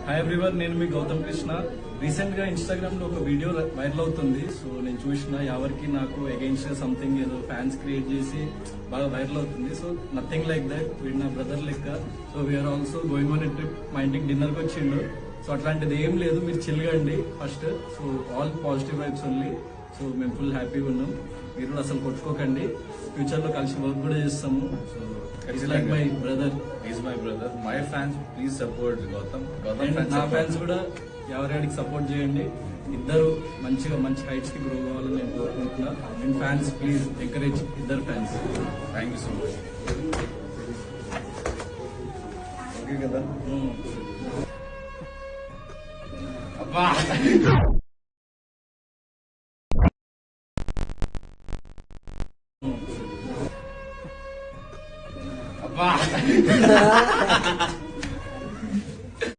Hi everyone, నేను మీ Gautam Krishna. Recent గా Instagram లో ఒక వీడియో వైరల్ అవుతుంది. సో నేను చూసిన ఎవరికి నాకు అగైన్స్ సంథింగ్ ఏదో ఫ్యాన్స్ క్రియేట్ చేసి బాగా వైరల్ అవుతుంది. సో నథింగ్ లైక్ దట్, వీడు నా బ్రదర్ లెక్క. So we are also going on a trip. మా ఇంటికి డిన్నర్ కి వచ్చిండు. సో అట్లాంటిది ఏం లేదు, మీరు చిల్గండి first. So all positive vibes only. So మేము ఫుల్ హ్యాపీగా ఉన్నాం. మీరు కూడా అసలు కొట్టుకోకండి, ఫ్యూచర్ లో కలిసి వర్క్ కూడా చేస్తాము. So it's like my brother. Is my brother. My fans please support Gautam. నా ఫ్యాన్స్ కూడా ఎవరికి సపోర్ట్ చేయండి. ఇద్దరు మంచిగా మంచి హైట్స్ కి గ్రో కావాలని నేను కోరుకుంటున్నా. అండ్ ఫ్యాన్స్ ప్లీజ్ ఎంకరేజ్ ఇద్దరు fans. Thank you so much. Okay కదా. అబ్బా